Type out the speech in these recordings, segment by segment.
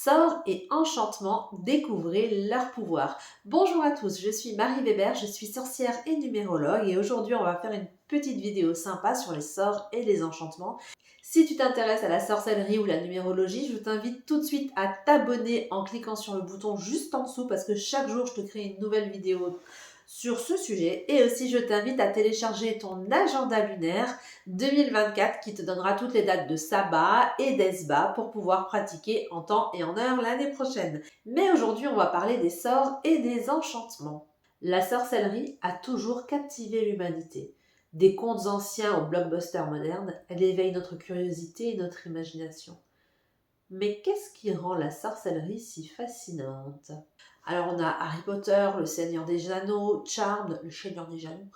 Sorts et enchantements, découvrez leur pouvoir. Bonjour à tous, je suis Marie Weber, je suis sorcière et numérologue et aujourd'hui on va faire une petite vidéo sympa sur les sorts et les enchantements. Si tu t'intéresses à la sorcellerie ou la numérologie, je t'invite tout de suite à t'abonner en cliquant sur le bouton juste en dessous parce que chaque jour je te crée une nouvelle vidéo sur ce sujet et aussi je t'invite à télécharger ton agenda lunaire 2024 qui te donnera toutes les dates de sabbat et d'esba pour pouvoir pratiquer en temps et en heure l'année prochaine. Mais aujourd'hui, on va parler des sorts et des enchantements. La sorcellerie a toujours captivé l'humanité. Des contes anciens aux blockbusters modernes, elle éveille notre curiosité et notre imagination. Mais qu'est-ce qui rend la sorcellerie si fascinante? Alors on a Harry Potter, le Seigneur des Anneaux, Charmed, le Seigneur des Anneaux,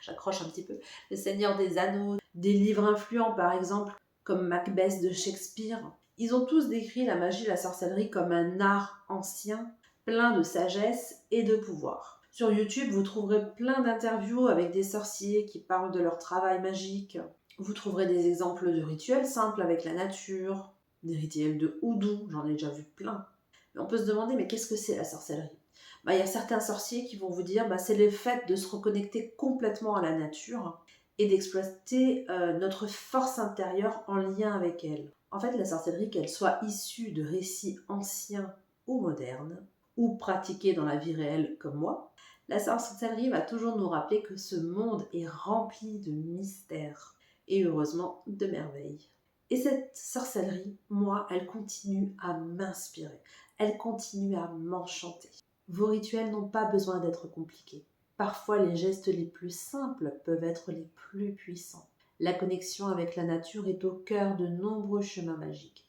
j'accroche un petit peu, le Seigneur des Anneaux, des livres influents par exemple, comme Macbeth de Shakespeare. Ils ont tous décrit la magie et la sorcellerie comme un art ancien, plein de sagesse et de pouvoir. Sur YouTube, vous trouverez plein d'interviews avec des sorciers qui parlent de leur travail magique. Vous trouverez des exemples de rituels simples avec la nature, des rituels de houdou, j'en ai déjà vu plein. Mais on peut se demander, mais qu'est-ce que c'est la sorcellerie? Il y a certains sorciers qui vont vous dire c'est le fait de se reconnecter complètement à la nature et d'exploiter notre force intérieure en lien avec elle. En fait, la sorcellerie, qu'elle soit issue de récits anciens ou modernes, ou pratiquée dans la vie réelle comme moi, la sorcellerie va toujours nous rappeler que ce monde est rempli de mystères et heureusement de merveilles. Et cette sorcellerie, moi, elle continue à m'inspirer, elle continue à m'enchanter. Vos rituels n'ont pas besoin d'être compliqués. Parfois, les gestes les plus simples peuvent être les plus puissants. La connexion avec la nature est au cœur de nombreux chemins magiques.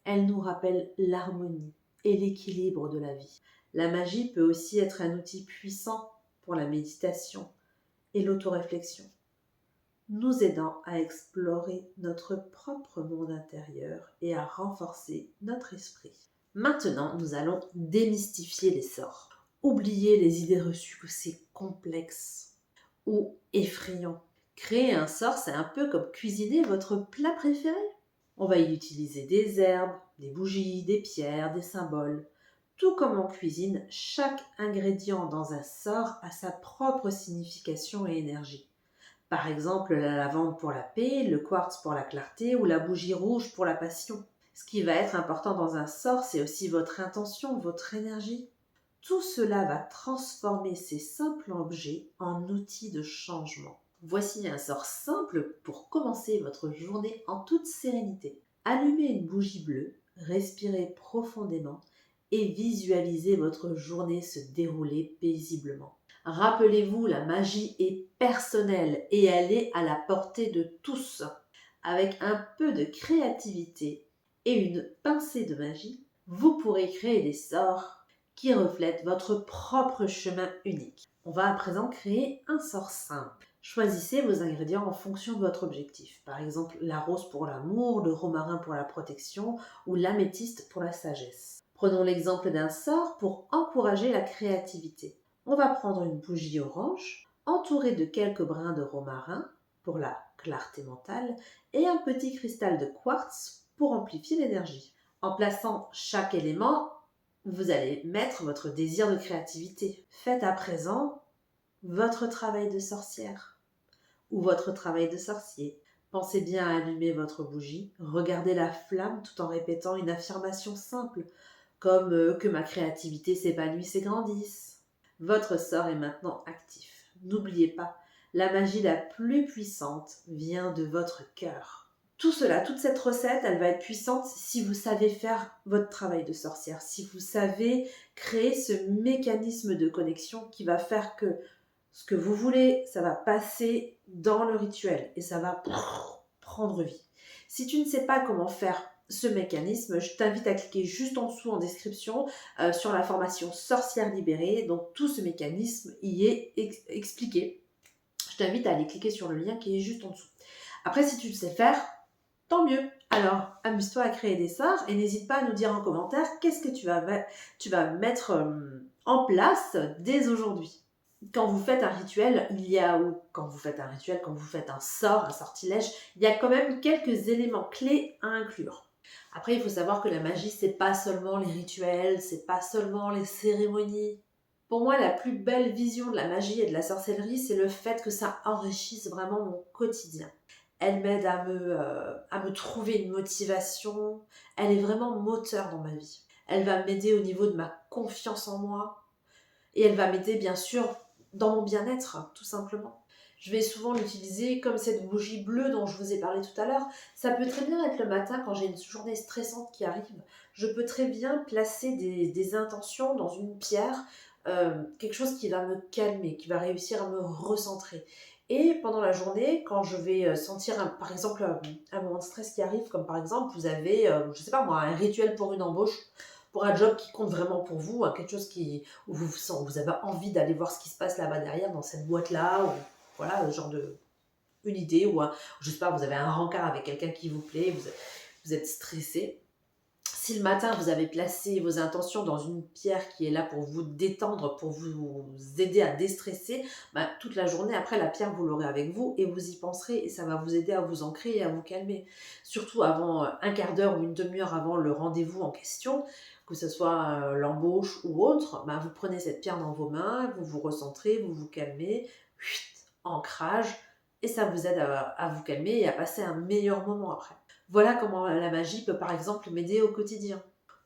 Elle nous rappelle l'harmonie et l'équilibre de la vie. La magie peut aussi être un outil puissant pour la méditation et l'autoréflexion, nous aidant à explorer notre propre monde intérieur et à renforcer notre esprit. Maintenant, nous allons démystifier les sorts. Oubliez les idées reçues que c'est complexe ou effrayant. Créer un sort, c'est un peu comme cuisiner votre plat préféré. On va y utiliser des herbes, des bougies, des pierres, des symboles. Tout comme en cuisine, chaque ingrédient dans un sort a sa propre signification et énergie. Par exemple, la lavande pour la paix, le quartz pour la clarté ou la bougie rouge pour la passion. Ce qui va être important dans un sort, c'est aussi votre intention, votre énergie. Tout cela va transformer ces simples objets en outils de changement. Voici un sort simple pour commencer votre journée en toute sérénité. Allumez une bougie bleue, respirez profondément et visualisez votre journée se dérouler paisiblement. Rappelez-vous, la magie est personnelle et elle est à la portée de tous. Avec un peu de créativité et une pincée de magie, vous pourrez créer des sorts qui reflètent votre propre chemin unique. On va à présent créer un sort simple. Choisissez vos ingrédients en fonction de votre objectif. Par exemple, la rose pour l'amour, le romarin pour la protection ou l'améthyste pour la sagesse. Prenons l'exemple d'un sort pour encourager la créativité. On va prendre une bougie orange, entourée de quelques brins de romarin pour la clarté mentale et un petit cristal de quartz pour amplifier l'énergie. En plaçant chaque élément, vous allez mettre votre désir de créativité. Faites à présent votre travail de sorcière ou votre travail de sorcier. Pensez bien à allumer votre bougie, regardez la flamme tout en répétant une affirmation simple comme que ma créativité s'épanouisse et grandisse. Votre sort est maintenant actif. N'oubliez pas, la magie la plus puissante vient de votre cœur. Tout cela, toute cette recette, elle va être puissante si vous savez faire votre travail de sorcière, si vous savez créer ce mécanisme de connexion qui va faire que ce que vous voulez, ça va passer dans le rituel et ça va prendre vie. Si tu ne sais pas comment faire ce mécanisme, je t'invite à cliquer juste en dessous en description sur la formation Sorcière libérée. Donc tout ce mécanisme y est expliqué. Je t'invite à aller cliquer sur le lien qui est juste en dessous. Après, si tu le sais faire, tant mieux. Alors, amuse-toi à créer des sorts et n'hésite pas à nous dire en commentaire qu'est-ce que tu vas mettre en place dès aujourd'hui. Quand vous faites un rituel, quand vous faites un sort, un sortilège, il y a quand même quelques éléments clés à inclure. Après, il faut savoir que la magie, c'est pas seulement les rituels, c'est pas seulement les cérémonies. Pour moi, la plus belle vision de la magie et de la sorcellerie, c'est le fait que ça enrichisse vraiment mon quotidien. Elle m'aide à me trouver une motivation. Elle est vraiment moteur dans ma vie. Elle va m'aider au niveau de ma confiance en moi. Et elle va m'aider, bien sûr, dans mon bien-être, tout simplement. Je vais souvent l'utiliser comme cette bougie bleue dont je vous ai parlé tout à l'heure. Ça peut très bien être le matin quand j'ai une journée stressante qui arrive. Je peux très bien placer des intentions dans une pierre, quelque chose qui va me calmer, qui va réussir à me recentrer. Et pendant la journée, quand je vais sentir, par exemple, un moment de stress qui arrive, comme par exemple, vous avez, je ne sais pas moi, un rituel pour une embauche, pour un job qui compte vraiment pour vous, hein, quelque chose où vous avez envie d'aller voir ce qui se passe là-bas derrière, dans cette boîte-là, ou voilà, genre une idée, ou je sais pas, vous avez un rencard avec quelqu'un qui vous plaît, vous êtes stressé. Si le matin, vous avez placé vos intentions dans une pierre qui est là pour vous détendre, pour vous aider à déstresser, bah, toute la journée, après, la pierre, vous l'aurez avec vous et vous y penserez et ça va vous aider à vous ancrer et à vous calmer. Surtout avant un quart d'heure ou une demi-heure avant le rendez-vous en question, que ce soit l'embauche ou autre, bah, vous prenez cette pierre dans vos mains, vous vous recentrez, vous vous calmez, ancrage, et ça vous aide à vous calmer et à passer un meilleur moment après. Voilà comment la magie peut par exemple m'aider au quotidien.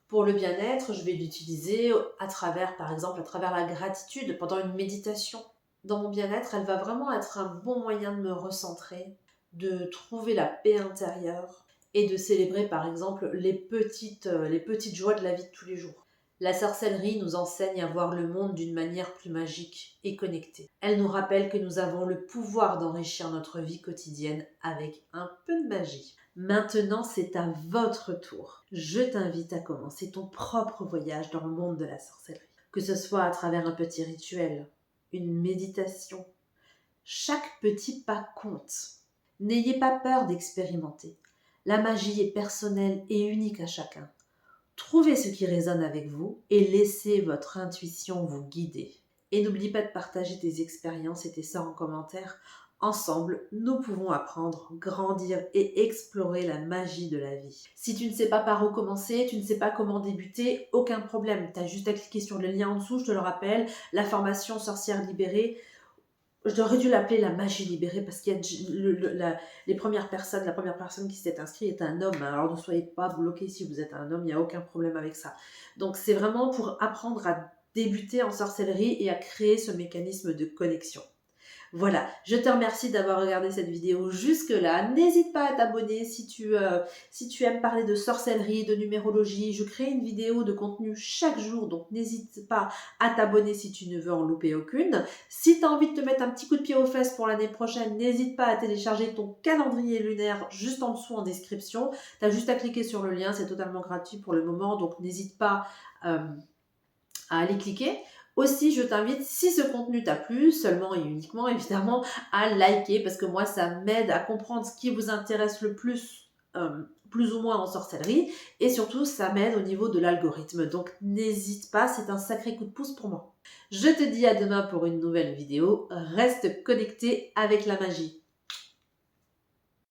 Pour le bien-être, je vais l'utiliser à travers, par exemple, à travers la gratitude pendant une méditation. Dans mon bien-être, elle va vraiment être un bon moyen de me recentrer, de trouver la paix intérieure et de célébrer, par exemple, les petites joies de la vie de tous les jours. La sorcellerie nous enseigne à voir le monde d'une manière plus magique et connectée. Elle nous rappelle que nous avons le pouvoir d'enrichir notre vie quotidienne avec un peu de magie. Maintenant, c'est à votre tour. Je t'invite à commencer ton propre voyage dans le monde de la sorcellerie. Que ce soit à travers un petit rituel, une méditation. Chaque petit pas compte. N'ayez pas peur d'expérimenter. La magie est personnelle et unique à chacun. Trouvez ce qui résonne avec vous et laissez votre intuition vous guider. Et n'oublie pas de partager tes expériences et tes sorts en commentaire. Ensemble, nous pouvons apprendre, grandir et explorer la magie de la vie. Si tu ne sais pas par où commencer, tu ne sais pas comment débuter, aucun problème. Tu as juste à cliquer sur le lien en dessous, je te le rappelle, la formation Sorcière Libérée. J'aurais dû l'appeler la magie libérée parce qu'il y a la première personne qui s'est inscrite est un homme. Alors ne soyez pas bloqués si vous êtes un homme, il n'y a aucun problème avec ça. Donc c'est vraiment pour apprendre à débuter en sorcellerie et à créer ce mécanisme de connexion. Voilà, je te remercie d'avoir regardé cette vidéo jusque-là. N'hésite pas à t'abonner si tu aimes parler de sorcellerie, de numérologie. Je crée une vidéo de contenu chaque jour, donc n'hésite pas à t'abonner si tu ne veux en louper aucune. Si tu as envie de te mettre un petit coup de pied aux fesses pour l'année prochaine, n'hésite pas à télécharger ton calendrier lunaire juste en dessous en description. Tu as juste à cliquer sur le lien, c'est totalement gratuit pour le moment, donc n'hésite pas à aller cliquer. Aussi, je t'invite, si ce contenu t'a plu, seulement et uniquement, évidemment, à liker, parce que moi, ça m'aide à comprendre ce qui vous intéresse le plus ou moins en sorcellerie, et surtout, ça m'aide au niveau de l'algorithme. Donc, n'hésite pas, c'est un sacré coup de pouce pour moi. Je te dis à demain pour une nouvelle vidéo. Reste connecté avec la magie.